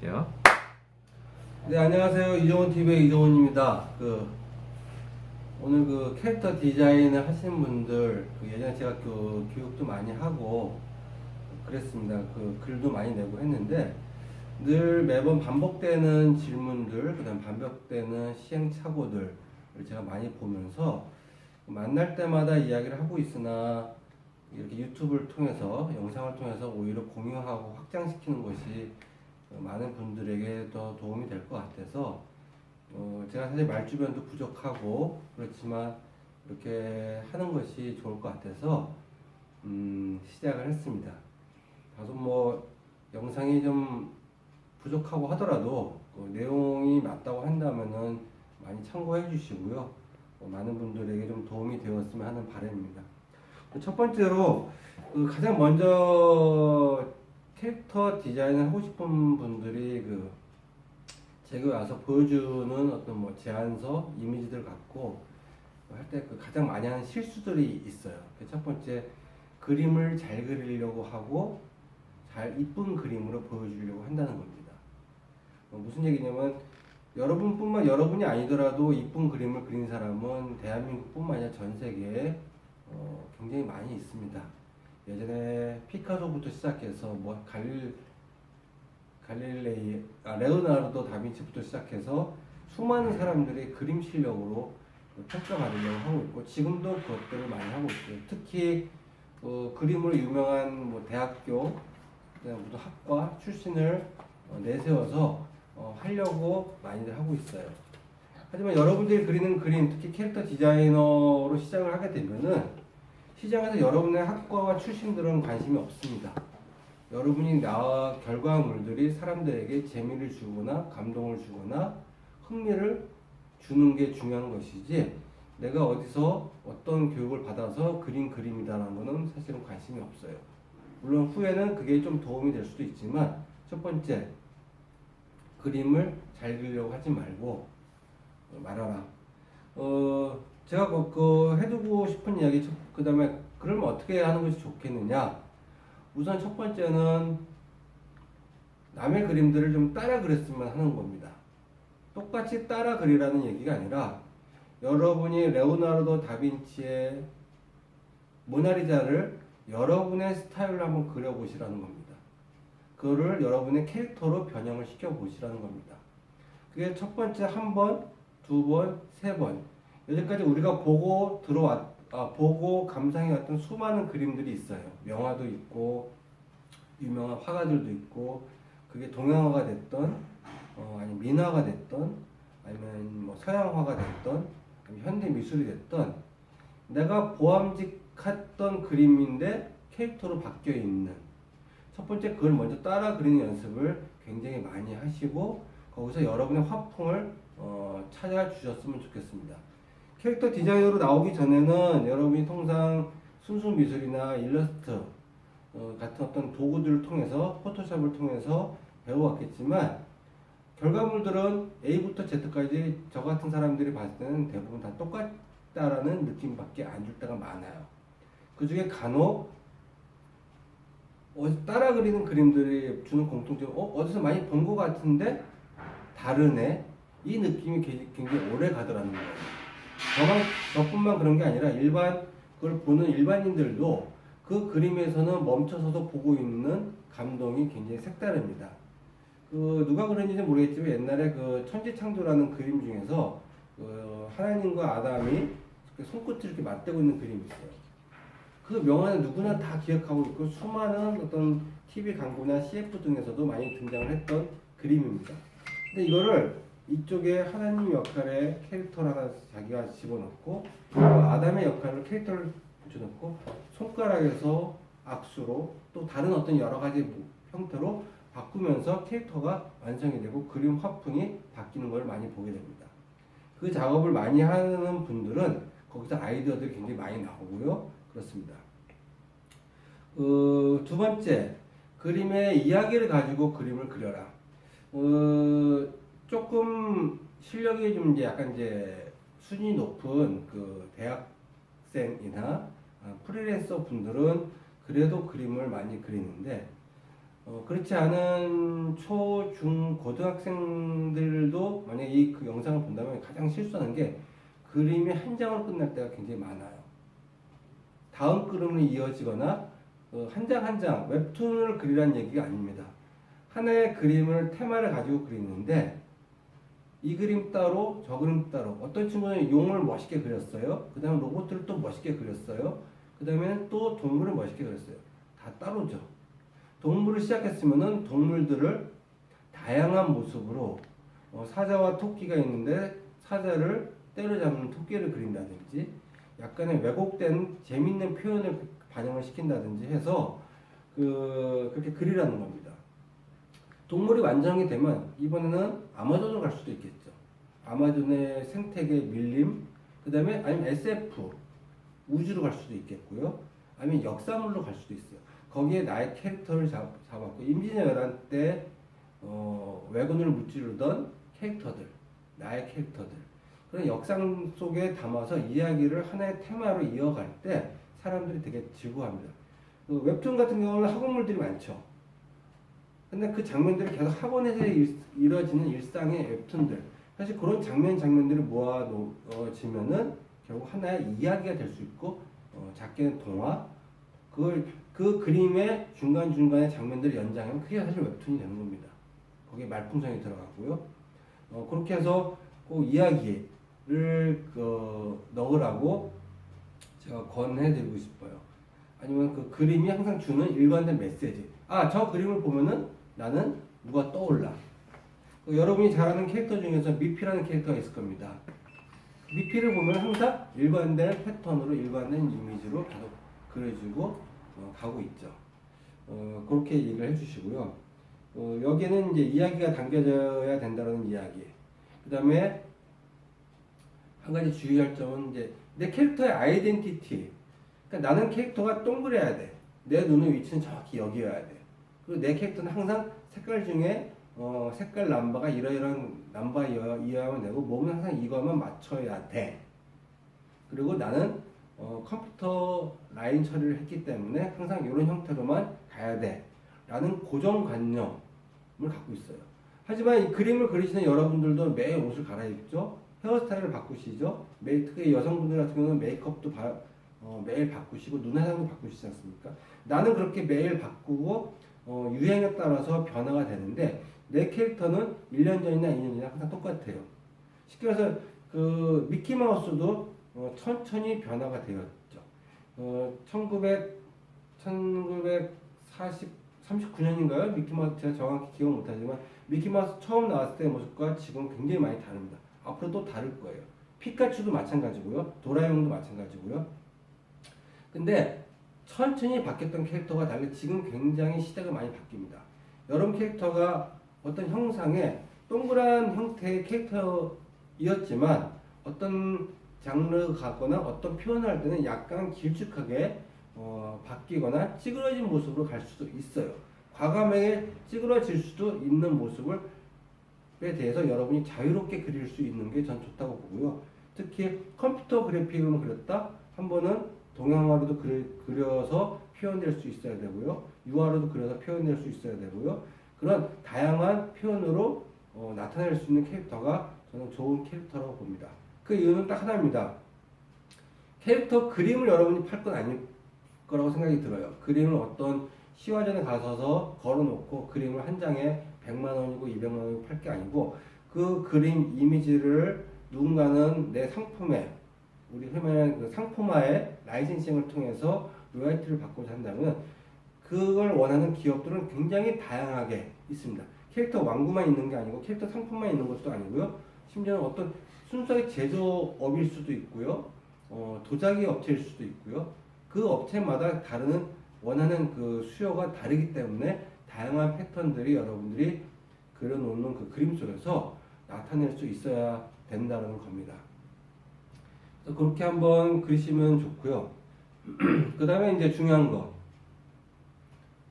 시작할게요. 네, 안녕하세요. 이정훈 TV의 이정훈입니다. 오늘 캐릭터 디자인을 하시는 분들, 예전에 제가 교육도 많이 하고 그랬습니다. 글도 많이 내고 했는데, 늘 매번 반복되는 질문들, 그다음 반복되는 시행착오들을 제가 많이 보면서 만날 때마다 이야기를 하고 있으나 이렇게 유튜브를 통해서, 영상을 통해서 오히려 공유하고 확장시키는 것이 많은 분들에게 더 도움이 될 것 같아서 제가 사실 말주변도 부족하고 그렇지만 이렇게 하는 것이 좋을 것 같아서 시작을 했습니다. 다소 영상이 좀 부족하고 하더라도 내용이 맞다고 한다면은 많이 참고해 주시고요. 많은 분들에게 좀 도움이 되었으면 하는 바람입니다. 첫 번째로 가장 먼저 캐릭터 디자인을 하고 싶은 분들이 제게 와서 보여주는 어떤 제안서, 이미지들 갖고 할 때 가장 많이 하는 실수들이 있어요. 첫 번째, 그림을 잘 그리려고 하고 잘 이쁜 그림으로 보여주려고 한다는 겁니다. 무슨 얘기냐면 여러분이 아니더라도 이쁜 그림을 그린 사람은 대한민국뿐만 아니라 전 세계에 굉장히 많이 있습니다. 예전에 피카소부터 시작해서 레오나르도 다빈치부터 시작해서 수많은 사람들이 그림 실력으로 평가받으려고 하고 있고 지금도 그것들을 많이 하고 있어요. 특히 그림으로 유명한 대학교, 무슨 학과 출신을 내세워서 하려고 많이들 하고 있어요. 하지만 여러분들이 그리는 그림, 특히 캐릭터 디자이너로 시작을 하게 되면은 시장에서 여러분의 학과와 출신들은 관심이 없습니다. 여러분이 나와 결과물들이 사람들에게 재미를 주거나 감동을 주거나 흥미를 주는 게 중요한 것이지 내가 어디서 어떤 교육을 받아서 그린 그림이다라는 거는 사실은 관심이 없어요. 물론 후에는 그게 좀 도움이 될 수도 있지만 첫 번째, 그림을 잘 그리려고 하지 말고 말아라. 제가 해두고 싶은 이야기, 그 다음에 그러면 어떻게 하는 것이 좋겠느냐. 우선 첫 번째는 남의 그림들을 좀 따라 그렸으면 하는 겁니다. 똑같이 따라 그리라는 얘기가 아니라 여러분이 레오나르도 다빈치의 모나리자를 여러분의 스타일로 한번 그려보시라는 겁니다. 그거를 여러분의 캐릭터로 변형을 시켜보시라는 겁니다. 그게 첫 번째 한 번, 두 번, 세 번. 여기까지 우리가 보고 감상해왔던 수많은 그림들이 있어요. 명화도 있고, 유명한 화가들도 있고, 그게 동양화가 됐던, 아니면 민화가 됐던, 아니면 서양화가 됐던, 아니면 현대 미술이 됐던, 내가 보암직했던 그림인데 캐릭터로 바뀌어 있는. 첫 번째, 그걸 먼저 따라 그리는 연습을 굉장히 많이 하시고, 거기서 여러분의 화풍을 찾아주셨으면 좋겠습니다. 캐릭터 디자이너로 나오기 전에는 여러분이 통상 순수 미술이나 일러스트 같은 어떤 도구들을 통해서 포토샵을 통해서 배워왔겠지만 결과물들은 A부터 Z까지 저 같은 사람들이 봤을 때는 대부분 다 똑같다라는 느낌밖에 안 줄 때가 많아요. 그 중에 간혹 따라 그리는 그림들이 주는 공통점, 어디서 많이 본 것 같은데 다르네. 이 느낌이 굉장히 오래 가더라는 거예요. 저뿐만 그런 게 아니라 그걸 보는 일반인들도 그 그림에서는 멈춰서도 보고 있는 감동이 굉장히 색다릅니다. 누가 그런지는 모르겠지만 옛날에 천지창조라는 그림 중에서 하나님과 아담이 손끝을 이렇게 맞대고 있는 그림이 있어요. 그 명화는 누구나 다 기억하고 있고 수많은 어떤 TV 광고나 CF 등에서도 많이 등장을 했던 그림입니다. 근데 이거를 이쪽에 하나님 역할의 캐릭터를 하나 자기가 집어넣고 아담의 역할을 캐릭터를 붙여넣고 손가락에서 악수로 또 다른 어떤 여러 가지 형태로 바꾸면서 캐릭터가 완성이 되고 그림 화풍이 바뀌는 걸 많이 보게 됩니다. 그 작업을 많이 하는 분들은 거기서 아이디어들이 굉장히 많이 나오고요. 그렇습니다. 두 번째, 그림의 이야기를 가지고 그림을 그려라. 조금 실력이 좀 약간 수준이 높은 대학생이나 프리랜서 분들은 그래도 그림을 많이 그리는데 그렇지 않은 초, 중, 고등학생들도 만약에 이 그 영상을 본다면 가장 실수하는 게 그림이 한 장으로 끝날 때가 굉장히 많아요. 다음 그림으로 이어지거나 한 장 한 장 웹툰을 그리라는 얘기가 아닙니다. 하나의 그림을 테마를 가지고 그리는데 이 그림 따로 저 그림 따로 어떤 친구는 용을 멋있게 그렸어요. 그 다음에 로봇을 또 멋있게 그렸어요. 그 다음에는 또 동물을 멋있게 그렸어요. 다 따로죠. 동물을 시작했으면은 동물들을 다양한 모습으로 사자와 토끼가 있는데 사자를 때려잡는 토끼를 그린다든지 약간의 왜곡된 재밌는 표현을 반영을 시킨다든지 해서 그렇게 그리라는 겁니다. 동물이 완성이 되면 이번에는 아마존으로 갈 수도 있겠죠. 아마존의 생태계 밀림, 그 다음에 아니면 SF, 우주로 갈 수도 있겠고요. 아니면 역사물로 갈 수도 있어요. 거기에 나의 캐릭터를 잡았고 임진왜란 열한 때 왜군을 무찌르던 캐릭터들, 나의 캐릭터들 그런 역상 속에 담아서 이야기를 하나의 테마로 이어갈 때 사람들이 되게 즐거워합니다. 웹툰 같은 경우는 학원물들이 많죠. 근데 그 장면들이 계속 학원에서 이루어지는 일상의 웹툰들 사실 그런 장면들을 모아놓으면은 결국 하나의 이야기가 될 수 있고 작게는 동화 그 그림의 중간중간에 장면들을 연장하면 그게 사실 웹툰이 되는 겁니다. 거기에 말풍선이 들어가고요. 그렇게 해서 꼭 이야기를 넣으라고 제가 권해드리고 싶어요. 아니면 그 그림이 항상 주는 일관된 메시지. 저 그림을 보면은 나는 누가 떠올라. 여러분이 잘 아는 캐릭터 중에서 미피라는 캐릭터가 있을 겁니다. 미피를 보면 항상 일관된 패턴으로 일관된 이미지로 계속 그려지고 가고 있죠. 그렇게 얘기를 해주시고요. 여기에는 이제 이야기가 담겨져야 된다는 이야기. 그 다음에 한 가지 주의할 점은 이제 내 캐릭터의 아이덴티티. 그러니까 나는 캐릭터가 동그래야 돼. 내 눈의 위치는 정확히 여기여야 돼. 그리고 내 캐릭터는 항상 색깔 중에 색깔 남바가 이러이러한 남바이어야만 되고 몸은 항상 이거만 맞춰야 돼. 그리고 나는 컴퓨터 라인 처리를 했기 때문에 항상 이런 형태로만 가야 돼 라는 고정관념을 갖고 있어요. 하지만 이 그림을 그리시는 여러분들도 매일 옷을 갈아입죠. 헤어스타일을 바꾸시죠. 매일 특히 여성분들 같은 경우는 메이크업도 매일 바꾸시고 눈 화장도 바꾸시지 않습니까? 나는 그렇게 매일 바꾸고 유행에 따라서 변화가 되는데 내 캐릭터는 1년 전이나 2년 전이나 항상 똑같아요. 쉽게 말해서 그 미키마우스도 천천히 변화가 되었죠. 1939년인가요? 미키마우스 제가 정확히 기억 못하지만 미키마우스 처음 나왔을 때의 모습과 지금 굉장히 많이 다릅니다. 앞으로 또 다를 거예요. 피카츄도 마찬가지고요. 도라에몽도 마찬가지고요. 근데 천천히 바뀌었던 캐릭터가 달리 지금 굉장히 시대가 많이 바뀝니다. 여러분 캐릭터가 어떤 형상의 동그란 형태의 캐릭터이었지만 어떤 장르 가거나 어떤 표현을 할 때는 약간 길쭉하게 바뀌거나 찌그러진 모습으로 갈 수도 있어요. 과감하게 찌그러질 수도 있는 모습에 대해서 여러분이 자유롭게 그릴 수 있는 게 전 좋다고 보고요. 특히 컴퓨터 그래픽으로 그렸다? 한 번은 동양화로도 그려서 표현될 수 있어야 되고요. 유화로도 그려서 표현될 수 있어야 되고요. 그런 다양한 표현으로 나타낼 수 있는 캐릭터가 저는 좋은 캐릭터라고 봅니다. 그 이유는 딱 하나입니다. 캐릭터 그림을 여러분이 팔 건 아닐 거라고 생각이 들어요. 그림을 어떤 시화전에 가서서 걸어놓고 그림을 한 장에 100만 원이고 200만 원이고 팔 게 아니고 그 그림 이미지를 누군가는 내 상품에 우리 흔히 말하는 그 상품화의 라이센싱을 통해서 로열티를 받고자 한다면 그걸 원하는 기업들은 굉장히 다양하게 있습니다. 캐릭터 왕구만 있는 게 아니고 캐릭터 상품만 있는 것도 아니고요. 심지어는 어떤 순수하게 제조업일 수도 있고요. 도자기 업체일 수도 있고요. 그 업체마다 다른 원하는 그 수요가 다르기 때문에 다양한 패턴들이 여러분들이 그려놓는 그 그림 속에서 나타낼 수 있어야 된다는 겁니다. 그렇게 한번 그리시면 좋고요. 그 다음에 이제 중요한 거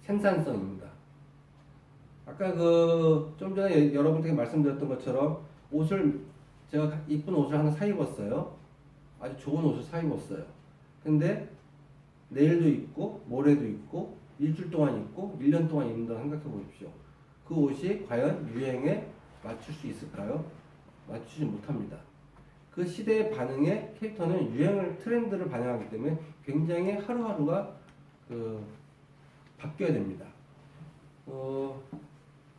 생산성입니다. 아까 좀 전에 여러분들께 말씀드렸던 것처럼 제가 이쁜 옷을 하나 사 입었어요. 아주 좋은 옷을 사 입었어요. 근데 내일도 입고 모레도 입고 일주일 동안 입고 1년 동안 입는다고 생각해 보십시오. 그 옷이 과연 유행에 맞출 수 있을까요? 맞추지 못합니다. 그 시대의 반응에 캐릭터는 유행을, 트렌드를 반영하기 때문에 굉장히 하루하루가 바뀌어야 됩니다.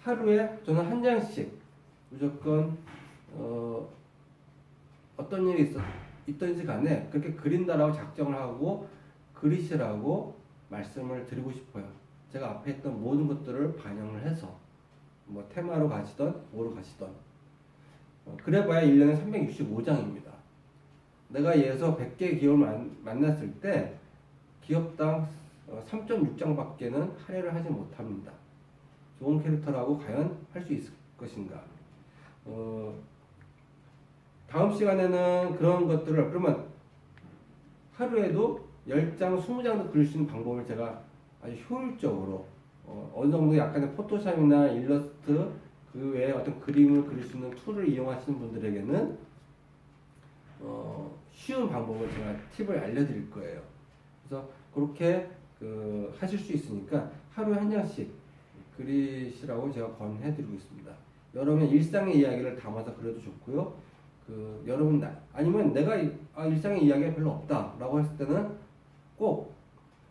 하루에 저는 한 장씩 무조건 어떤 일이 있던지 간에 그렇게 그린다라고 작정을 하고 그리시라고 말씀을 드리고 싶어요. 제가 앞에 했던 모든 것들을 반영을 해서 뭐 테마로 가시던 뭐로 가시던 그래봐야 1년에 365장입니다. 내가 예에서 100개 기업을 만났을 때 기업당 3.6장 밖에는 할애를 하지 못합니다. 좋은 캐릭터라고 과연 할 수 있을 것인가? 다음 시간에는 그런 것들을, 그러면 하루에도 10장, 20장도 그릴 수 있는 방법을 제가 아주 효율적으로 어느 정도 약간의 포토샵이나 일러스트 그 외에 어떤 그림을 그릴 수 있는 툴을 이용하시는 분들에게는 쉬운 방법을 제가 팁을 알려드릴 거예요. 그래서 그렇게 하실 수 있으니까 하루에 한 장씩 그리시라고 제가 권해드리고 있습니다. 여러분의 일상의 이야기를 담아서 그려도 좋고요. 여러분 아니면 내가 일상의 이야기가 별로 없다라고 했을 때는 꼭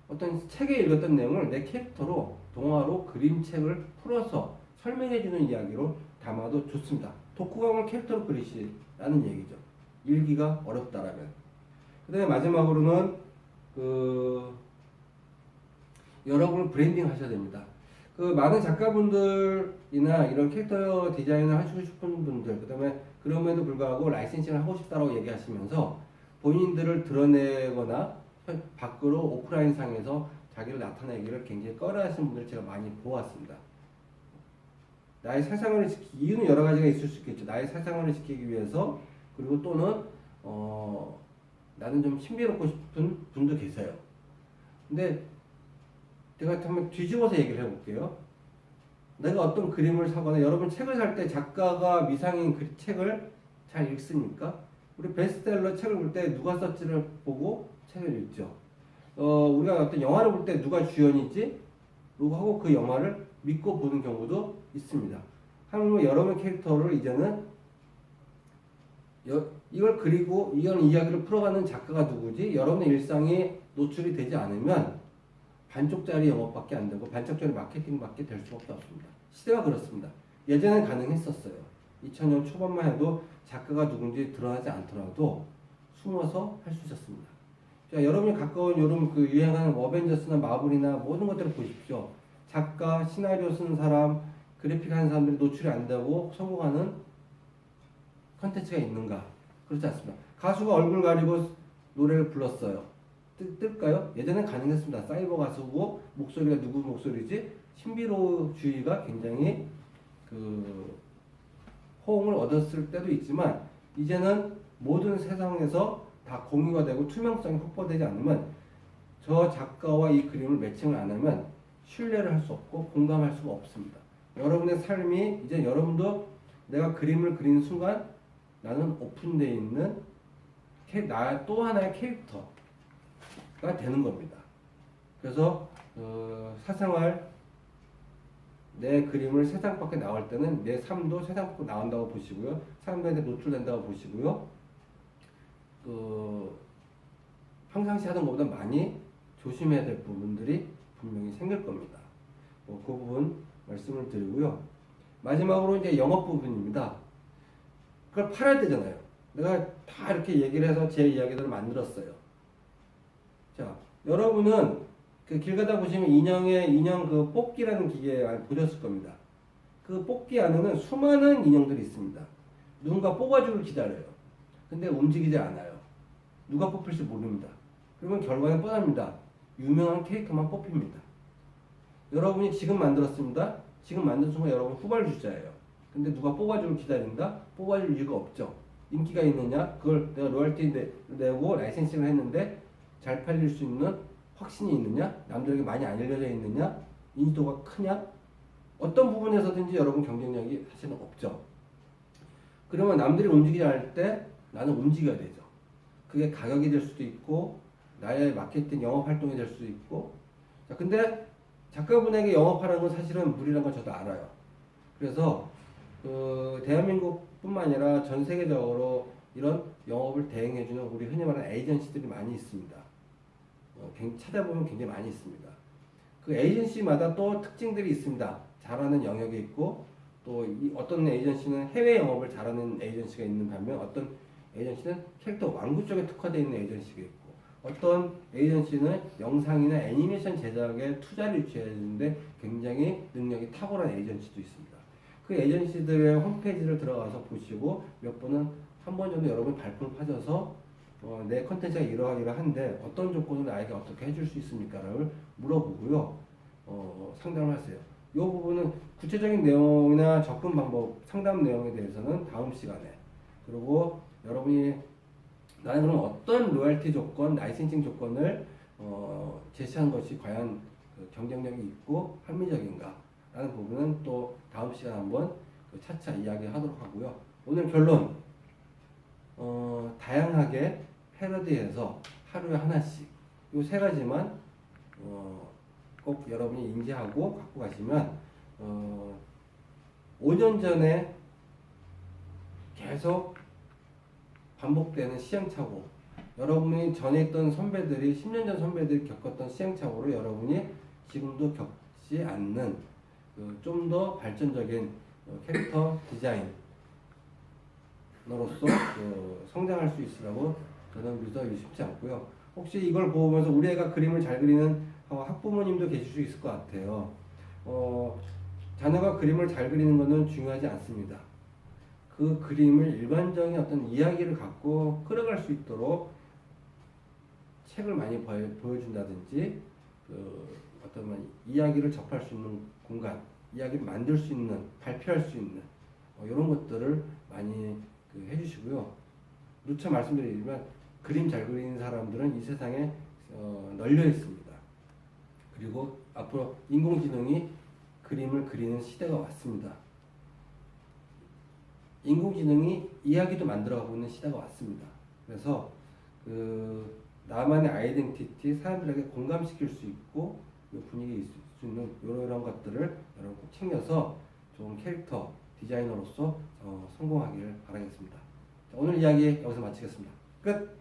어떤 책에 읽었던 내용을 내 캐릭터로 동화로 그림책을 풀어서 설명해주는 이야기로 담아도 좋습니다. 독후감을 캐릭터로 그리시라는 얘기죠. 읽기가 어렵다라면. 그 다음에 마지막으로는 여러분을 브랜딩 하셔야 됩니다. 많은 작가분들이나 이런 캐릭터 디자인을 하시고 싶은 분들, 그 다음에 그럼에도 불구하고 라이센싱을 하고 싶다고 얘기하시면서 본인들을 드러내거나 밖으로 오프라인 상에서 자기를 나타내기를 굉장히 꺼려하시는 분들을 제가 많이 보았습니다. 나의 사상을 이유는 여러 가지가 있을 수 있겠죠. 나의 사상을 지키기 위해서, 그리고 또는 나는 좀 신비롭고 싶은 분도 계세요. 근데 제가 한번 뒤집어서 얘기를 해볼게요. 내가 어떤 그림을 사거나 여러분 책을 살 때 작가가 미상인 그 책을 잘 읽습니까? 우리 베스트셀러 책을 볼 때 누가 썼지를 보고 책을 읽죠. 우리가 어떤 영화를 볼 때 누가 주연이지? 라고 하고 그 영화를 믿고 보는 경우도 있습니다. 하물며 여러분 캐릭터를 이제는 이걸 그리고 이런 이야기를 풀어가는 작가가 누구지? 여러분의 일상이 노출이 되지 않으면 반쪽짜리 영업밖에 안 되고 반쪽짜리 마케팅밖에 될 수밖에 없습니다. 시대가 그렇습니다. 예전엔 가능했었어요. 2000년 초반만 해도 작가가 누군지 드러나지 않더라도 숨어서 할 수 있었습니다. 자, 여러분이 가까운 요즘 유행하는 어벤져스나 마블이나 모든 것들을 보십시오. 작가, 시나리오 쓰는 사람, 그래픽 하는 사람들이 노출이 안 되고 성공하는 컨텐츠가 있는가? 그렇지 않습니다. 가수가 얼굴 가리고 노래를 불렀어요. 뜰까요? 예전엔 가능했습니다. 사이버 가수고 목소리가 누구 목소리지? 신비로주의가 굉장히 호응을 얻었을 때도 있지만 이제는 모든 세상에서 다 공유가 되고 투명성이 확보되지 않으면 저 작가와 이 그림을 매칭을 안 하면 신뢰를 할 수 없고 공감할 수가 없습니다. 여러분의 삶이 이제 여러분도 내가 그림을 그리는 순간 나는 오픈되어 있는 나 또 하나의 캐릭터가 되는 겁니다. 그래서 사생활 내 그림을 세상 밖에 나올 때는 내 삶도 세상 밖에 나온다고 보시고요. 사람들한테 노출된다고 보시고요. 평상시 하던 것보다 많이 조심해야 될 부분들이 분명히 생길 겁니다. 그 부분 말씀을 드리고요. 마지막으로 이제 영업 부분입니다. 그걸 팔아야 되잖아요. 내가 다 이렇게 얘기를 해서 제 이야기들을 만들었어요. 자, 여러분은 길 가다 보시면 인형 뽑기라는 기계 보셨을 겁니다. 그 뽑기 안에는 수많은 인형들이 있습니다. 누군가 뽑아주길 기다려요. 근데 움직이지 않아요. 누가 뽑힐지 모릅니다. 그러면 결과는 뻔합니다. 유명한 캐릭터만 뽑힙니다. 여러분이 지금 만들었습니다. 지금 만든 순간 여러분 후발주자예요. 근데 누가 뽑아주길 기다린다? 뽑아줄 이유가 없죠. 인기가 있느냐? 그걸 내가 로열티 내고 라이센싱을 했는데 잘 팔릴 수 있는 확신이 있느냐? 남들에게 많이 알려져 있느냐? 인지도가 크냐? 어떤 부분에서든지 여러분 경쟁력이 사실은 없죠. 그러면 남들이 움직이지 않을 때 나는 움직여야 되죠. 그게 가격이 될 수도 있고 나의 마케팅 영업 활동이 될 수도 있고. 자, 근데 작가분에게 영업하라는 건 사실은 무리라는 걸 저도 알아요. 그래서 그 대한민국뿐만 아니라 전 세계적으로 이런 영업을 대행해주는 우리 흔히 말하는 에이전시들이 많이 있습니다. 찾아보면 굉장히 많이 있습니다. 그 에이전시마다 또 특징들이 있습니다. 잘하는 영역이 있고 또 어떤 에이전시는 해외 영업을 잘하는 에이전시가 있는 반면 어떤 에이전시는 캐릭터 완구 쪽에 특화되어 있는 에이전시가 있고 어떤 에이전시는 영상이나 애니메이션 제작에 투자를 유치하는데 굉장히 능력이 탁월한 에이전시도 있습니다. 그 에이전시들의 홈페이지를 들어가서 보시고 몇 번은 한 번 정도 여러분 발품을 파셔서 내 컨텐츠가 이러한데 어떤 조건을 나에게 어떻게 해줄 수 있습니까를 물어보고요. 상담을 하세요. 이 부분은 구체적인 내용이나 접근 방법, 상담 내용에 대해서는 다음 시간에 그리고 여러분이 나는 그럼 어떤 로열티 조건, 라이센싱 조건을 제시한 것이 과연 그 경쟁력이 있고 합리적인가 라는 부분은 또 다음 시간에 한번 차차 이야기하도록 하고요. 오늘 결론 다양하게 패러디해서 하루에 하나씩 이 세 가지만 꼭 여러분이 인지하고 갖고 가시면 5년 전에 계속 반복되는 시행착오 여러분이 전에 있던 선배들이 10년 전 선배들이 겪었던 시행착오를 여러분이 지금도 겪지 않는 좀 더 발전적인 캐릭터 디자이너로서 성장할 수 있으라고 저는 믿어 쉽지 않고요. 혹시 이걸 보면서 우리 애가 그림을 잘 그리는 학부모님도 계실 수 있을 것 같아요. 자녀가 그림을 잘 그리는 것은 중요하지 않습니다. 그 그림을 일반적인 어떤 이야기를 갖고 끌어갈 수 있도록 책을 많이 보여준다든지 어떤 이야기를 접할 수 있는 공간, 이야기를 만들 수 있는, 발표할 수 있는 이런 것들을 많이 해주시고요. 누차 말씀드리지만 그림 잘 그리는 사람들은 이 세상에 널려 있습니다. 그리고 앞으로 인공지능이 그림을 그리는 시대가 왔습니다. 인공지능이 이야기도 만들어가고 있는 시대가 왔습니다. 그래서 나만의 아이덴티티, 사람들에게 공감시킬 수 있고 분위기에 있을 수 있는 이런 것들을 여러분 꼭 챙겨서 좋은 캐릭터 디자이너로서 성공하기를 바라겠습니다. 자, 오늘 이야기 여기서 마치겠습니다. 끝!